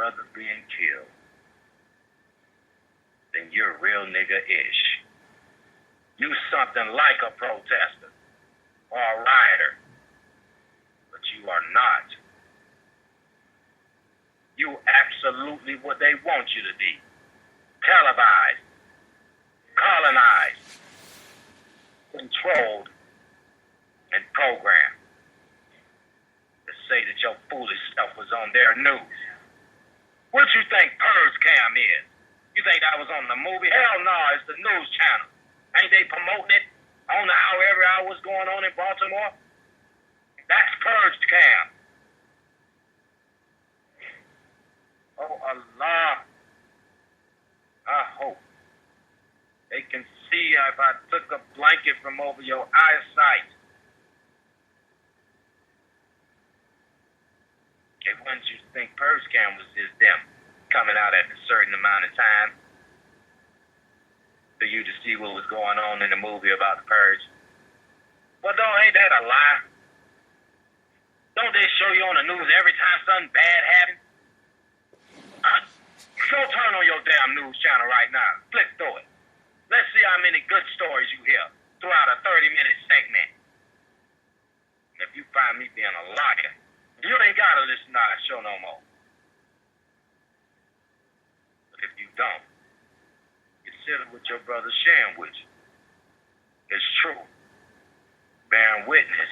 brother being killed, then you're real nigga-ish. You something like a protester or a rioter, but you are not. You absolutely what they want you to be. Televised, colonized, controlled, and programmed. To say that your foolish stuff was on their news. What you think Purge Cam is? You think that was on the movie? Hell no, it's the news channel. Ain't they promoting it on the however hour was going on in Baltimore? That's Purge Cam. Oh Allah, I hope they can see if I took a blanket from over your eyesight. If once you think Purge Cam was just them coming out at a certain amount of time for you to see what was going on in the movie about the Purge. Well, ain't that a lie? Don't they show you on the news every time something bad happens? So turn on your damn news channel right now. Flick through it. Let's see how many good stories you hear throughout a 30-minute segment. And if you find me being a liar, you ain't got to listen to our show no more. But if you don't, consider what your brother's sharing with you. It's true. Bearing witness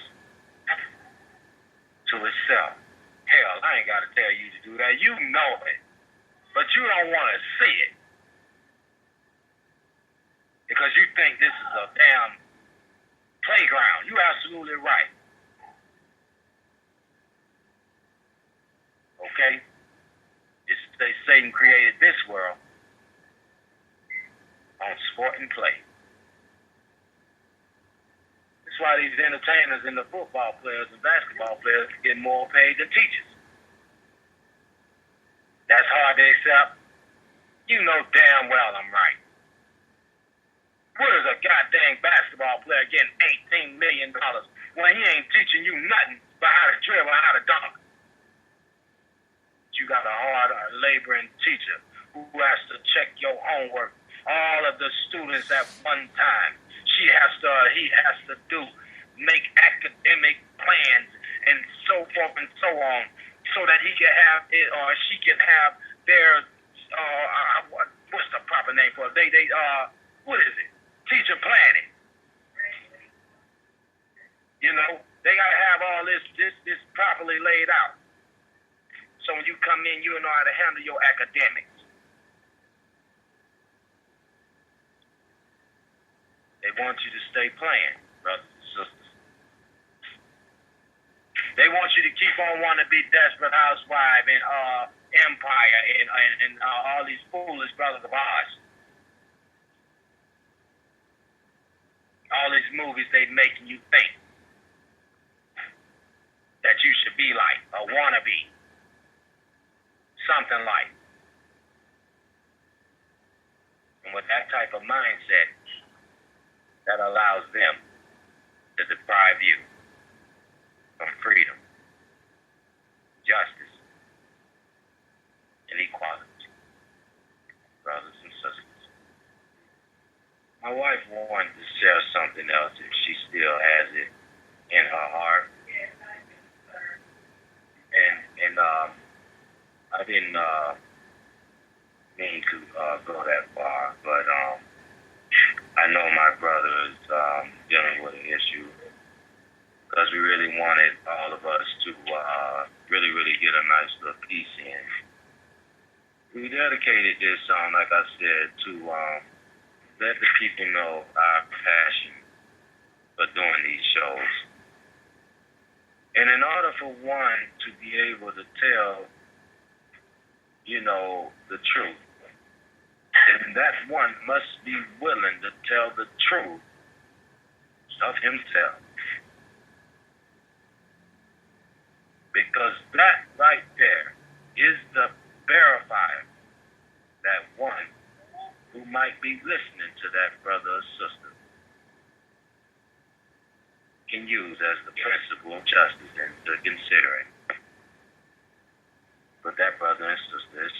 to itself. Hell, I ain't got to tell you to do that. You know it. But you don't want to see it. Because you think this is a damn playground. You're absolutely right. Okay? They Satan created this world on sport and play. That's why these entertainers and the football players and basketball players get more paid than teachers. That's hard to accept. You know damn well I'm right. What is a goddamn basketball player getting $18 million when he ain't teaching you nothing but how to dribble and how to dunk? You got a hard laboring teacher who has to check your homework, all of the students at one time. He has to make academic plans and so forth and so on, so that he can have it or she can have their what's the proper name for it? What is it? Teacher planning. You know, they gotta have all this properly laid out. So when you come in, you know how to handle your academics. They want you to stay playing, brothers and sisters. They want you to keep on wanting to be Desperate Housewife and Empire and all these foolish brothers of ours. All these movies they making you think that you should be like or wanna be. Something like. And with that type of mindset, that allows them to deprive you from freedom, justice, and equality. Brothers and sisters. My wife wanted to share something else if she still has it in her heart. And I didn't mean to go that far, but I know my brother is dealing with an issue because we really wanted all of us to really get a nice little piece in. We dedicated this song, like I said, to let the people know our passion for doing these shows. And in order for one to be able to tell, you know, the truth, and that one must be willing to tell the truth of himself. Because that right there is the verifier that one who might be listening to that brother or sister can use as the principle of justice and to consider it. But that brother and sister is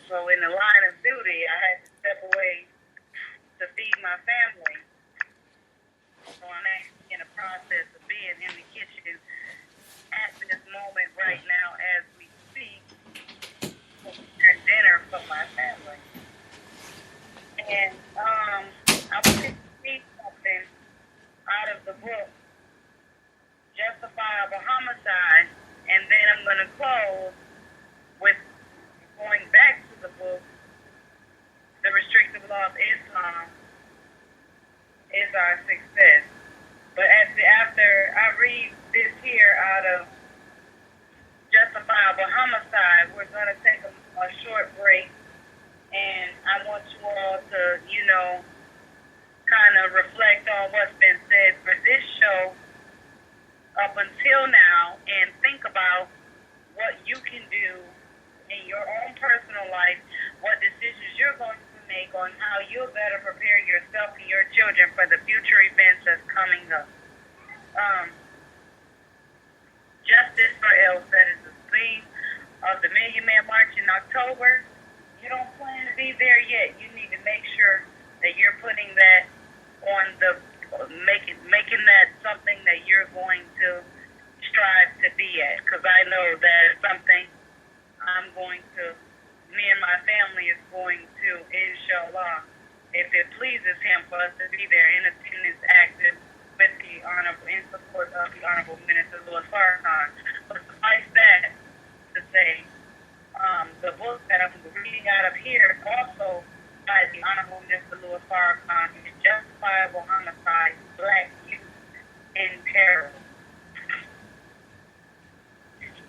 So in the line of duty, I had to step away to feed my family. So I'm actually in the process of being in the kitchen at this moment right now as we speak, preparing dinner for my family. And I was going to read something out of the book, Justifiable Homicide, and then I'm going to close with going back to the book, The Restrictive Law of Islam is Our Success. But after I read this here out of Justifiable Homicide, we're going to take a short break, and I want you all to, kind of reflect on what's been said for this show up until now, and think about what you can do in your own personal life, what decisions you're going to make on how you'll better prepare yourself and your children for the future events that's coming up. Justice for Els, that is the theme of the Million Man March in October. You don't plan to be there yet. You need to make sure that you're putting that on making that something that you're going to strive to be at. Because I know that it's something me and my family is going to, inshallah, if it pleases him, for us to be there in attendance active with the Honorable, in support of the Honorable Minister Louis Farrakhan. But suffice that to say, the book that I'm reading out of here, also by the Honorable Minister Louis Farrakhan, is Justifiable Homicide, Black Youth in Peril.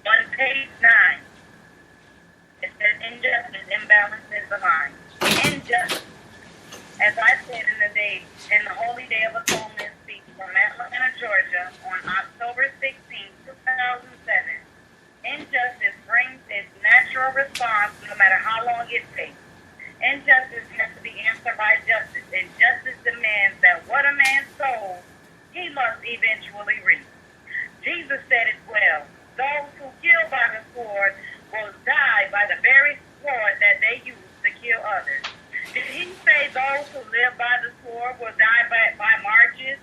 On page 9, it says, injustice, imbalance is the mind. Injustice, as I said in the Holy Day of Atonement speech from Atlanta, Georgia, on October 16, 2007, injustice brings its natural response no matter how long it takes. Injustice has to be answered by justice, and justice demands that what a man sows, he must eventually reap. Jesus said it well. Those who kill by the sword will die by the very sword that they use to kill others. Did he say those who live by the sword will die by marches?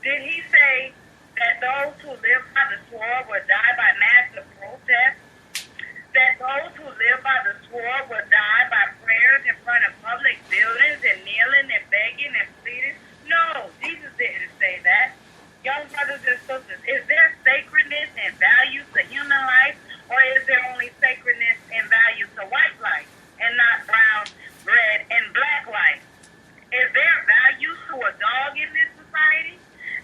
Did he say that those who live by the sword will die by massive protests? That those who live by the sword will die by prayers in front of public buildings and kneeling and begging and pleading? No, Jesus didn't say that. Young brothers and sisters, is there sacredness and value to human life, or is there only sacredness and value to white life and not brown, red, and black life? Is there value to a dog in this society,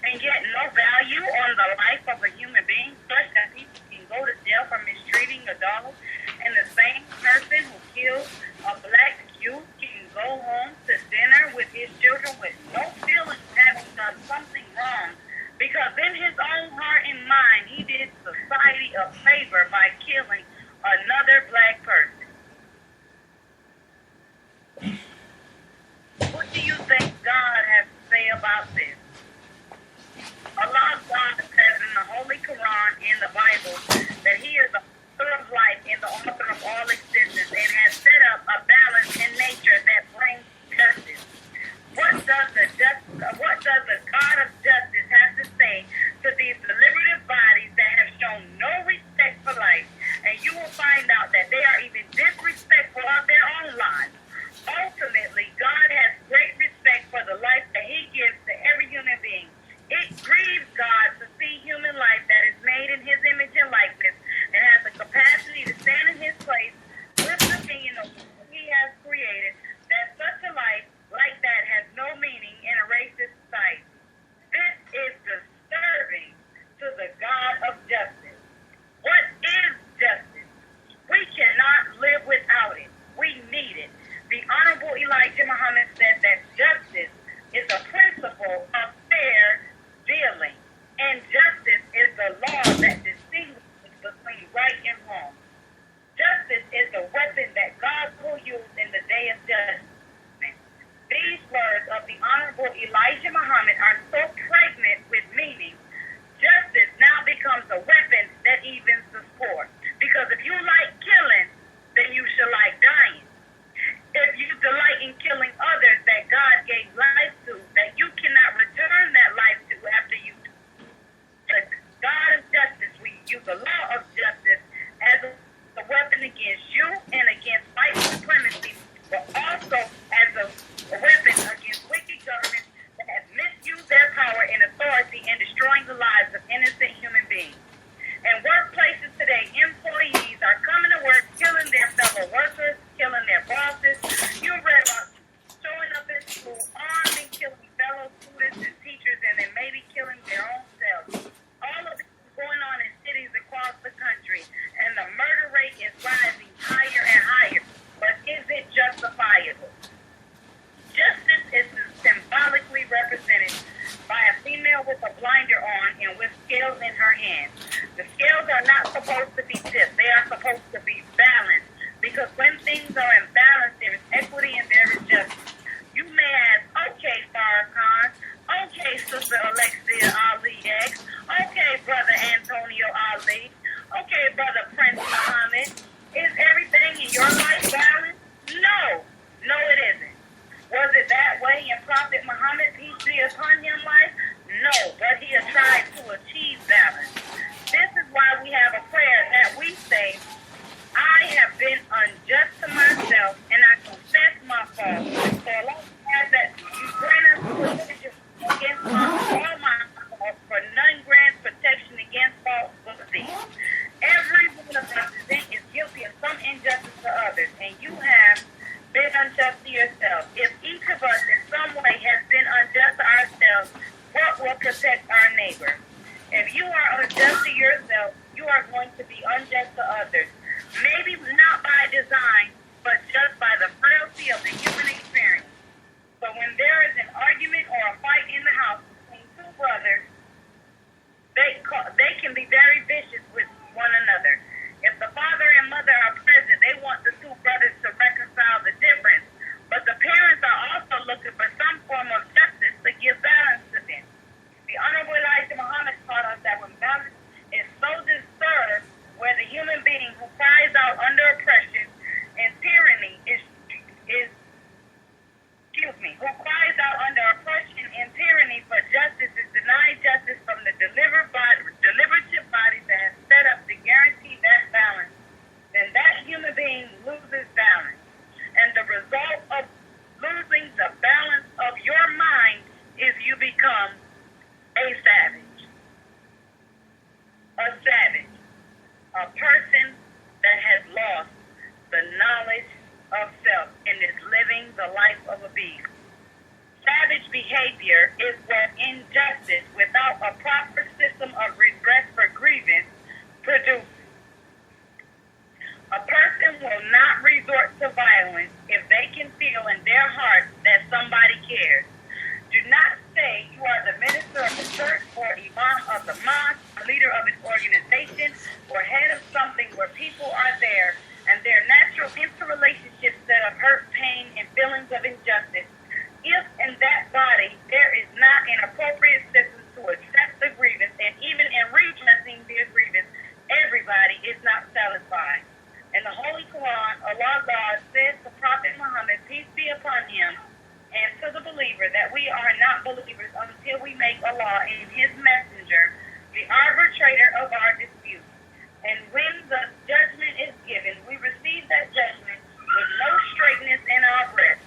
and yet no value on the life of a human being, such that people can go to jail for mistreating a dog, and the same person who kills a black youth can go home to dinner with his children with no feeling having done something wrong, because in his own heart and mind, he did society a favor by killing another black person. What do you think God has to say about this? Allah God says in the Holy Quran, in the Bible, that he is the author of life and the author of all existence, and has set up a balance in nature that brings justice. What does the God of justice have to say to these deliberative bodies that have shown no respect for life? And you will find out that they are even disrespectful of their own lives. Ultimately, God has great respect for the life that he gives to every human being. It grieves God to see human life that is made in his image and likeness and has the capacity to stand in his place with the opinion of who he has created, that such a life like that has no meaning in a racist society. This is disturbing to the God of justice. What is justice? We cannot live without it. We need it. The Honorable Elijah Muhammad said that justice is a principle of fair dealing, and justice is the law that distinguishes between right and wrong. Justice is the weapon that God will use in the day of judgment. These words of the Honorable Elijah Muhammad are so pregnant with meaning. Justice now becomes a weapon that evens the score. Because if you like killing, then you should like dying. scales in her hand. The scales are not supposed to be tipped. They are supposed to be balanced. Because when things are in balance, there is equity and there is justice. You may ask, okay, Farrakhan, okay, Sister Alexia Ali X, okay, Brother Antonio Ali, okay, Brother Prince Muhammad, is everything in your life balanced? No. No, it isn't. Was it that way in Prophet Muhammad, peace be upon him, life? No, but he had tried to achieve balance. This is why we have a prayer that we say, I have been unjust to myself, and I confess my fault. So Allah has that you grant us protection against all my fault, for none grants protection against fault but thee. Every one of us is guilty of some injustice to others, and you have been unjust to yourself. If each of us in some way has been unjust to ourselves, what will protect our neighbor? If you are unjust to yourself, you are going to be unjust to others. Maybe not by design, but just by the frailty of the human experience. So when there is an argument or a fight in the house between two brothers, they can be very vicious with one another. If the father and mother are present, they want the two brothers to reconcile the difference. But the parents are also looking for some form of justice to give balance to them. The Honorable Elijah Muhammad taught us that when balance is so disturbed, where the human being who cries out under oppression and tyranny who cries out under oppression and tyranny for justice is denied justice from the deliberative body that has set up to guarantee that balance, then that human being loses balance. And the result of losing the balance of your mind is you become a savage. A savage. A person that has lost the knowledge of self and is living the life of a beast. Savage behavior is what injustice without a proper system of redress for grievance produces. A person will not resort to violence if they can feel in their heart that somebody cares. Do not say you are the minister of the church or imam of the mosque, leader of an organization, or head of something where people are there and their natural interrelationships set up hurt, pain, and feelings of injustice. If in that body there is not an appropriate system to address the grievance, and even in redressing the grievance, everybody is not satisfied. In the Holy Quran, Allah God says to Prophet Muhammad, peace be upon him, and to the believer that we are not believers until we make Allah and his messenger the arbitrator of our disputes. And when the judgment is given, we receive that judgment with no straightness in our breast.